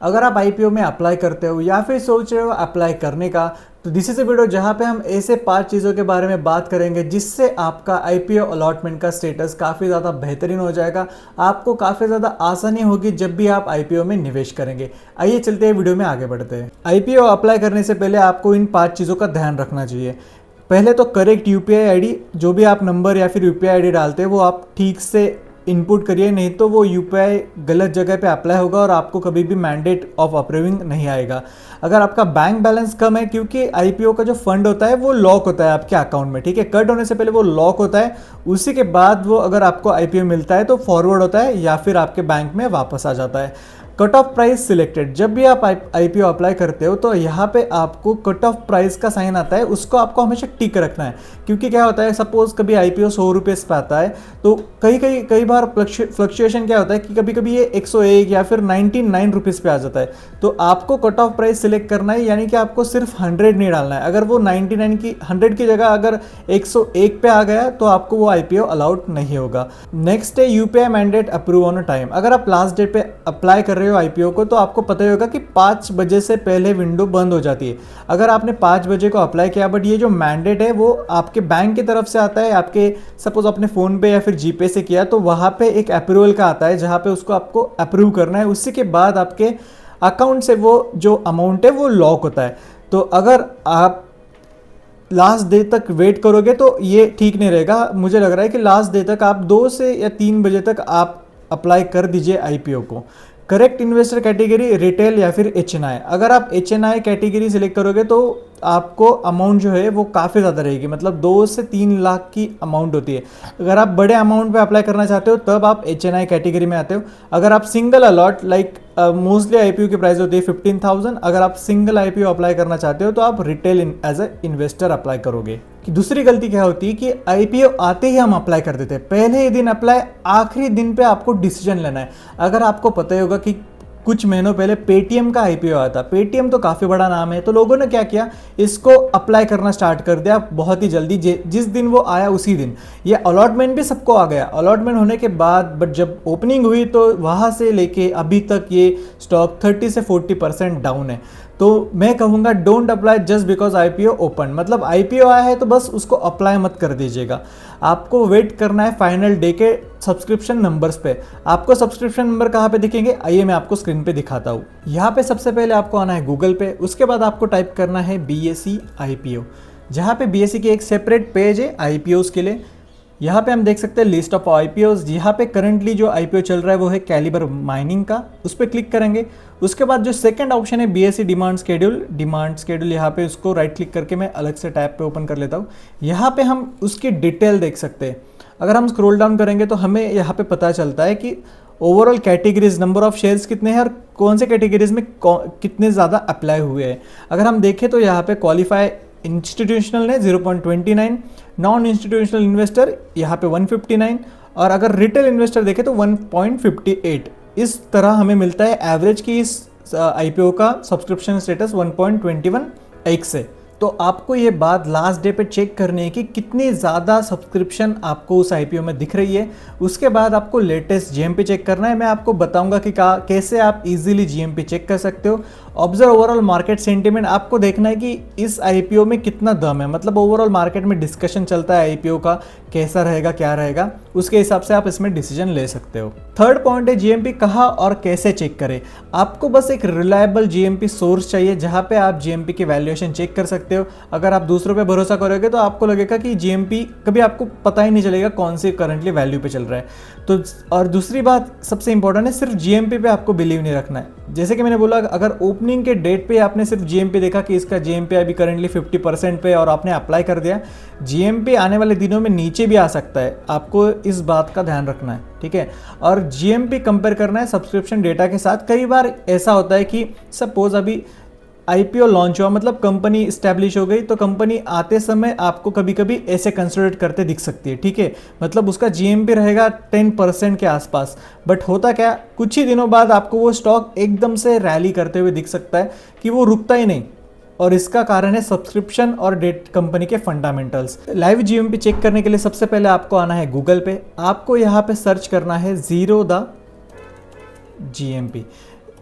अगर आप आईपीओ में अप्लाई करते हो या फिर सोच रहे हो अप्लाई करने का, तो दिस इज ए वीडियो जहां पे हम ऐसे 5 चीज़ों के बारे में बात करेंगे जिससे आपका आईपीओ अलॉटमेंट का स्टेटस काफ़ी ज़्यादा बेहतरीन हो जाएगा। आपको काफ़ी ज़्यादा आसानी होगी जब भी आप आईपीओ में निवेश करेंगे। आइए चलते हैं, वीडियो में आगे बढ़ते हैं। आईपीओ अप्लाई करने से पहले आपको इन 5 चीज़ों का ध्यान रखना चाहिए। पहले तो करेक्ट यूपीआई आईडी, जो भी आप नंबर या फिर यूपीआई आईडी डालते हैं वो आप ठीक से इनपुट करिए, नहीं तो वो यूपीआई गलत जगह पे अप्लाई होगा और आपको कभी भी मैंडेट ऑफ अप्रूविंग नहीं आएगा। अगर आपका बैंक बैलेंस कम है, क्योंकि आईपीओ का जो फंड होता है वो लॉक होता है आपके अकाउंट में, ठीक है, कट होने से पहले वो लॉक होता है, उसी के बाद वो अगर आपको आईपीओ मिलता है तो फॉरवर्ड होता है या फिर आपके बैंक में वापस आ जाता है। कट ऑफ प्राइस सिलेक्टेड, जब भी आप आईपीओ अप्लाई करते हो तो यहाँ पे आपको कट ऑफ प्राइस का साइन आता है, उसको आपको हमेशा टिक रखना है। क्योंकि क्या होता है, सपोज कभी आईपीओ 100 रुपये पे आता है तो कई बार फ्लक्चुएशन क्या होता है कि कभी कभी ये 101 या फिर 99 रुपीज़ पे आ जाता है। तो आपको कट ऑफ प्राइस सिलेक्ट करना है, यानी कि आपको सिर्फ 100 नहीं डालना है। अगर वो 99 की 100 की जगह अगर 101 पे आ गया तो आपको वो आईपीओ अलाउड नहीं होगा। नेक्स्ट है UPI mandate approve on time. अगर आप लास्ट डेट पे अप्लाई कर रहे हो आईपीओ को तो आपको पता ही होगा कि 5 बजे से पहले विंडो बंद हो जाती है। अगर आपने 5 बजे को अप्लाई किया बट ये जो मैंडेट है वो आपके बैंक की तरफ से आता है, आपके सपोज आपने फ़ोन पे या फिर जीपे से किया तो वहाँ पे एक अप्रूवल का आता है जहाँ पे उसको आपको अप्रूव करना है, उसी के बाद आपके अकाउंट से वो जो अमाउंट है वो लॉक होता है। तो अगर आप लास्ट डे तक वेट करोगे तो ये ठीक नहीं रहेगा। मुझे लग रहा है कि लास्ट डे तक आप 2 से या 3 बजे तक आप अप्लाई कर दीजिए आईपीओ को। करेक्ट इन्वेस्टर कैटेगरी रिटेल या फिर एचएनआई। अगर आप एचएनआई कैटेगरी सिलेक्ट करोगे तो आपको अमाउंट जो है वो काफ़ी ज़्यादा रहेगी, मतलब 2 से 3 लाख की अमाउंट होती है। अगर आप बड़े अमाउंट पे अप्लाई करना चाहते हो तब आप एचएनआई कैटेगरी में आते हो। अगर आप single a lot like mostly IPO की प्राइस होती है 15,000, अगर आप सिंगल आईपीओ अप्लाई करना चाहते हो तो आप retail as a investor apply करोगे। कि दूसरी गलती क्या होती है कि आईपीओ आते ही हम अप्लाई कर देते हैं, पहले ही दिन अप्लाई, आखिरी दिन पे आपको डिसीजन लेना है। अगर आपको पता ही होगा कि कुछ महीनों पहले पेटीएम का आईपीओ आया था, पेटीएम तो काफ़ी बड़ा नाम है, तो लोगों ने क्या किया, इसको अप्लाई करना स्टार्ट कर दिया बहुत ही जल्दी। जिस दिन वो आया उसी दिन ये अलॉटमेंट भी सबको आ गया। अलॉटमेंट होने के बाद बट जब ओपनिंग हुई तो वहाँ से लेके अभी तक ये स्टॉक 30 से 40% डाउन है। तो मैं कहूँगा don't apply just because IPO open, मतलब आईपीओ आया है तो बस उसको अप्लाई मत कर दीजिएगा। आपको वेट करना है फाइनल डे के सब्सक्रिप्शन नंबर्स पे। आपको सब्सक्रिप्शन नंबर कहाँ पे दिखेंगे, आइए मैं आपको स्क्रीन पे दिखाता हूँ। यहाँ पे सबसे पहले आपको आना है गूगल पे, उसके बाद आपको टाइप करना है बीएसई आईपीओ, जहाँ पे बीएसई की एक सेपरेट पेज है आईपीओज के लिए। यहाँ पे हम देख सकते हैं लिस्ट ऑफ आईपीओज। यहाँ पे करंटली जो आईपीओ चल रहा है वो है कैलिबर माइनिंग का, उस पर क्लिक करेंगे। उसके बाद जो सेकंड ऑप्शन है बीएसई डिमांड शेड्यूल, यहाँ पे उसको राइट क्लिक करके मैं अलग से टैब पे ओपन कर लेता हूँ। यहाँ पे हम उसकी डिटेल देख सकते हैं। अगर हम स्क्रॉल डाउन करेंगे तो हमें यहाँ पे पता चलता है कि overall categories, number of shares कितने हैं और कौन से कैटेगरीज में कितने ज़्यादा अप्लाई हुए हैं। अगर हम देखें तो यहाँ पे क्वालिफाई इंस्टीट्यूशनल है 0.29, नॉन इंस्टीट्यूशनल इन्वेस्टर यहाँ पे 159 और अगर रिटेल इन्वेस्टर देखें तो 1.58। इस तरह हमें मिलता है एवरेज की इस आईपीओ का सब्सक्रिप्शन स्टेटस 1.21x से। तो आपको ये बात लास्ट डे पे चेक करनी है कि कितनी ज़्यादा सब्सक्रिप्शन आपको उस आईपीओ में दिख रही है। उसके बाद आपको लेटेस्ट जीएमपी चेक करना है। मैं आपको बताऊंगा कि कैसे आप इजीली जीएमपी चेक कर सकते हो। ऑब्जर्व ओवरऑल मार्केट सेंटीमेंट, आपको देखना है कि इस आईपीओ में कितना दम है, मतलब ओवरऑल मार्केट में डिस्कशन चलता है आईपीओ का कैसा रहेगा क्या रहेगा, उसके हिसाब से आप इसमें डिसीजन ले सकते हो। थर्ड पॉइंट है जीएमपी कहाँ और कैसे चेक करें। आपको बस एक रिलायबल जीएमपी सोर्स चाहिए जहाँ पे आप जीएमपी की वैल्यूएशन चेक कर सकते हो। अगर आप दूसरों पे भरोसा करोगे तो आपको लगेगा कि जीएमपी कभी आपको पता ही नहीं चलेगा कौन सी करंटली वैल्यू पे चल रहा है। तो और दूसरी बात सबसे इंपॉर्टेंट है, सिर्फ जीएमपी पे आपको बिलीव नहीं रखना है। जैसे कि मैंने बोला, अगर ओपनिंग के डेट पे आपने सिर्फ जीएमपी देखा कि इसका जीएमपी अभी करंटली 50% पे और आपने अप्लाई कर दिया, जीएमपी आने वाले दिनों में नीचे भी आ सकता है, आपको इस बात का ध्यान रखना है, ठीक है। और जीएमपी कंपेयर करना है सब्सक्रिप्शन डेटा के साथ। कई बार ऐसा होता है कि सपोज अभी आईपीओ लॉन्च हुआ, मतलब कंपनी इस्टेब्लिश हो गई, तो कंपनी आते समय आपको कभी कभी ऐसे कंसिडर करते दिख सकती है, ठीक है, मतलब उसका जीएमपी रहेगा 10% के आसपास। बट होता क्या, कुछ ही दिनों बाद आपको वो स्टॉक एकदम से रैली करते हुए दिख सकता है कि वो रुकता ही नहीं, और इसका कारण है सब्सक्रिप्शन और डेट कंपनी के फंडामेंटल्स। लाइव जीएमपी चेक करने के लिए सबसे पहले आपको आना है गूगल पे। आपको यहाँ पे सर्च करना है जीरो द जीएमपी।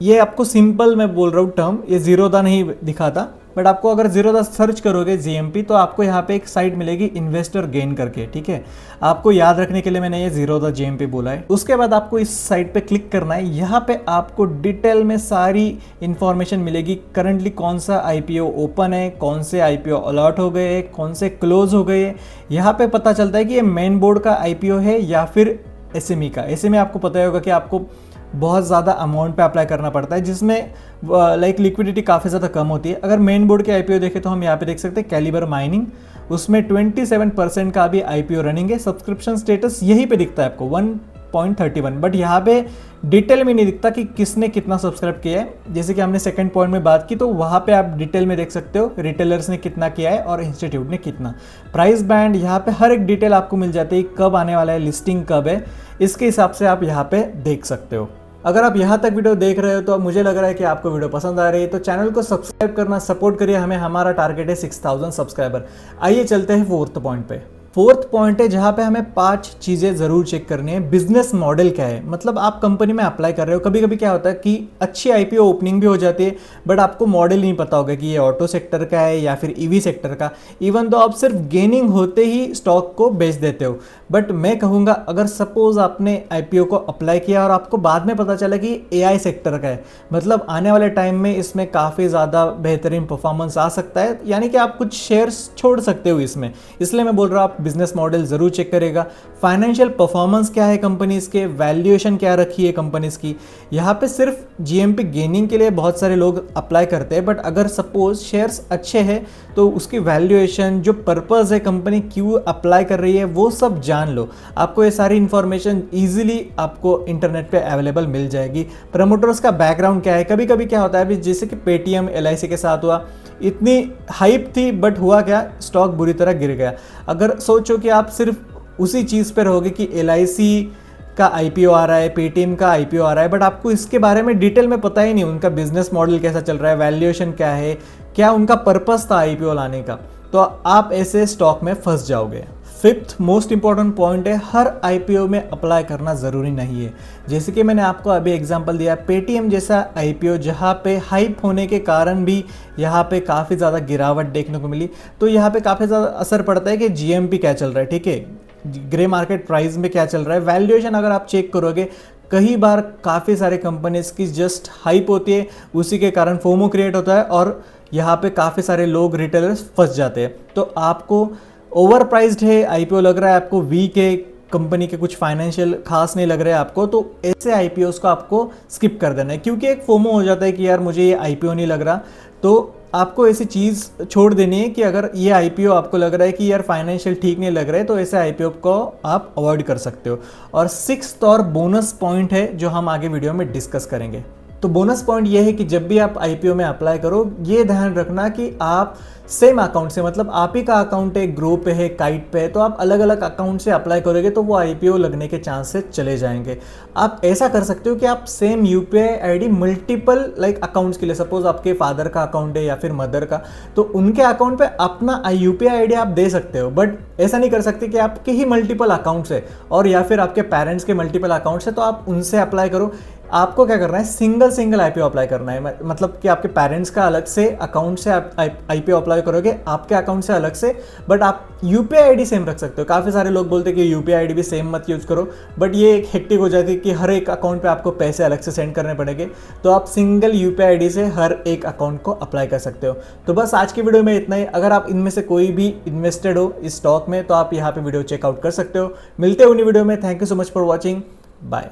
ये आपको सिंपल मैं बोल रहा हूँ टर्म, ये जीरोधा नहीं दिखाता, बट आपको अगर जीरोधा सर्च करोगे जीएमपी तो आपको यहाँ पे एक साइट मिलेगी इन्वेस्टर गेन करके, ठीक है। आपको याद रखने के लिए मैंने ये जीरोधा जीएमपी बोला है। उसके बाद आपको इस साइट पे क्लिक करना है। यहाँ पे आपको डिटेल में सारी इंफॉर्मेशन मिलेगी। करंटली कौन सा आईपीओ ओपन है, कौन से आईपीओ अलॉट हो गए, कौन से क्लोज हो गए। यहाँ पे पता चलता है कि ये मेन बोर्ड का आईपीओ है या फिर एसएमई का। एसएमई आपको पता होगा कि आपको बहुत ज़्यादा अमाउंट पे अप्लाई करना पड़ता है, जिसमें लाइक लिक्विडिटी काफ़ी ज़्यादा कम होती है। अगर मेन बोर्ड के आईपीओ देखें तो हम यहाँ पे देख सकते हैं कैलिबर माइनिंग, उसमें 27% का भी आईपीओ रनिंग है। सब्सक्रिप्शन स्टेटस यहीं पे दिखता है आपको 1.31, बट यहाँ पे डिटेल में नहीं दिखता कि किसने कितना सब्सक्राइब किया है। जैसे कि हमने सेकंड पॉइंट में बात की, तो वहाँ पे आप डिटेल में देख सकते हो रिटेलर्स ने कितना किया है और इंस्टीट्यूट ने कितना। प्राइस बैंड यहाँ पे हर एक डिटेल आपको मिल जाती है, कब आने वाला है, लिस्टिंग कब है, इसके हिसाब से आप यहाँ पे देख सकते हो। अगर आप यहाँ तक वीडियो देख रहे हो तो मुझे लग रहा है कि आपको वीडियो पसंद आ रही है, तो चैनल को सब्सक्राइब करना, सपोर्ट करिए हमें। हमारा टारगेट है 6000 सब्सक्राइबर। आइए चलते हैं फोर्थ पॉइंट पे। फोर्थ पॉइंट है जहाँ पे हमें 5 चीज़ें ज़रूर चेक करनी है। बिजनेस मॉडल क्या है, मतलब आप कंपनी में अप्लाई कर रहे हो, कभी कभी क्या होता है कि अच्छी आईपीओ ओपनिंग भी हो जाती है, बट आपको मॉडल नहीं पता होगा कि ये ऑटो सेक्टर का है या फिर ईवी सेक्टर का। इवन तो आप सिर्फ गेनिंग होते ही स्टॉक को बेच देते हो। बट मैं कहूँगा अगर सपोज आपने आईपीओ को अप्लाई किया और आपको बाद में पता चला कि एआई सेक्टर का है, मतलब आने वाले टाइम में इसमें काफ़ी ज़्यादा बेहतरीन परफॉर्मेंस आ सकता है, यानी कि आप कुछ शेयर्स छोड़ सकते हो इसमें। इसलिए मैं बोल रहा हूँ आप बिजनेस मॉडल जरूर चेक करेगा। फाइनेंशियल परफॉर्मेंस क्या है कंपनीज के, वैल्यूएशन क्या रखी है कंपनीज की। यहाँ पे सिर्फ जीएमपी गेनिंग के लिए बहुत सारे लोग अप्लाई करते हैं, बट अगर सपोज शेयर्स अच्छे हैं तो उसकी वैल्यूएशन, जो पर्पस है कंपनी क्यों अप्लाई कर रही है, वो सब जान लो। आपको ये सारी इंफॉर्मेशन इजीली आपको इंटरनेट पे अवेलेबल मिल जाएगी। प्रमोटर्स का बैकग्राउंड क्या है, कभी कभी क्या होता है अभी जैसे कि पेटीएम एलआईसी के साथ हुआ, इतनी हाइप थी बट हुआ क्या, स्टॉक बुरी तरह गिर गया। अगर सोचो कि आप सिर्फ उसी चीज़ पर रहोगे कि एलआईसी का आईपीओ आ रहा है, पेटीएम का आईपीओ आ रहा है, बट आपको इसके बारे में डिटेल में पता ही नहीं, उनका बिजनेस मॉडल कैसा चल रहा है, वैल्यूएशन क्या है, क्या उनका पर्पस था आईपीओ लाने का, तो आप ऐसे स्टॉक में फंस जाओगे। फिफ्थ मोस्ट इंपॉर्टेंट पॉइंट है, हर आईपीओ में अप्लाई करना ज़रूरी नहीं है। जैसे कि मैंने आपको अभी एग्जांपल दिया, पेटीएम जैसा आईपीओ जहाँ पे हाइप होने के कारण भी यहाँ पे काफ़ी ज़्यादा गिरावट देखने को मिली, तो यहाँ पे काफ़ी ज़्यादा असर पड़ता है कि जीएमपी क्या चल रहा है, ठीक है, ग्रे मार्केट प्राइस में क्या चल रहा है। वैल्यूएशन अगर आप चेक करोगे, कई बार काफ़ी सारे कंपनीज की जस्ट हाइप होती है, उसी के कारण फोमो क्रिएट होता है और यहाँ पे काफ़ी सारे लोग रिटेलर्स फंस जाते हैं। तो आपको ओवर प्राइस्ड है आईपीओ लग रहा है, आपको वीक है, कंपनी के कुछ फाइनेंशियल खास नहीं लग रहे हैं आपको, तो ऐसे आईपीओस को आपको स्किप कर देना है, क्योंकि एक फोमो हो जाता है कि यार मुझे ये आईपीओ नहीं लग रहा। तो आपको ऐसी चीज़ छोड़ देनी है कि अगर ये आईपीओ आपको लग रहा है कि यार फाइनेंशियल ठीक नहीं लग रहा है, तो ऐसे आईपीओ को आप अवॉइड कर सकते हो। और सिक्स्थ और बोनस पॉइंट है जो हम आगे वीडियो में डिस्कस करेंगे। तो बोनस पॉइंट ये है कि जब भी आप आईपीओ में अप्लाई करो, ये ध्यान रखना कि आप सेम अकाउंट से, मतलब आप ही का अकाउंट है, ग्रो पे है, काइट पे है, तो आप अलग अलग अकाउंट से अप्लाई करोगे तो वो आईपीओ लगने के चांसेस चले जाएंगे। आप ऐसा कर सकते हो कि आप same UPI ID multiple like accounts के लिए, सपोज आपके फादर का अकाउंट है या फिर मदर का, तो उनके अकाउंट पे अपना यूपीआई आईडी आप दे सकते हो। बट ऐसा नहीं कर सकते कि आपके ही मल्टीपल अकाउंट्स है और या फिर आपके पेरेंट्स के मल्टीपल अकाउंट्स है तो आप उनसे अप्लाई करो। आपको क्या करना है, सिंगल आईपीओ अप्लाई करना है, मतलब कि आपके पेरेंट्स का अलग से अकाउंट से आप आईपीओ अप्लाई करोगे, आपके अकाउंट से अलग से, बट आप यूपीआई आईडी सेम रख सकते हो। काफ़ी सारे लोग बोलते हैं कि यूपीआई आईडी भी सेम मत यूज़ करो, बट ये एक हेक्टिक हो जाती है कि हर एक अकाउंट पे आपको पैसे अलग से सेंड करने पड़ेंगे, तो आप सिंगल यूपीआई आईडी से हर एक अकाउंट को अप्लाई कर सकते हो। तो बस आज की वीडियो में इतना ही। अगर आप इनमें से कोई भी इन्वेस्टेड हो इस स्टॉक में, तो आप यहाँ पे वीडियो चेकआउट कर सकते हो। मिलते हैं उन्हीं वीडियो में। Thank you so much for watching, bye.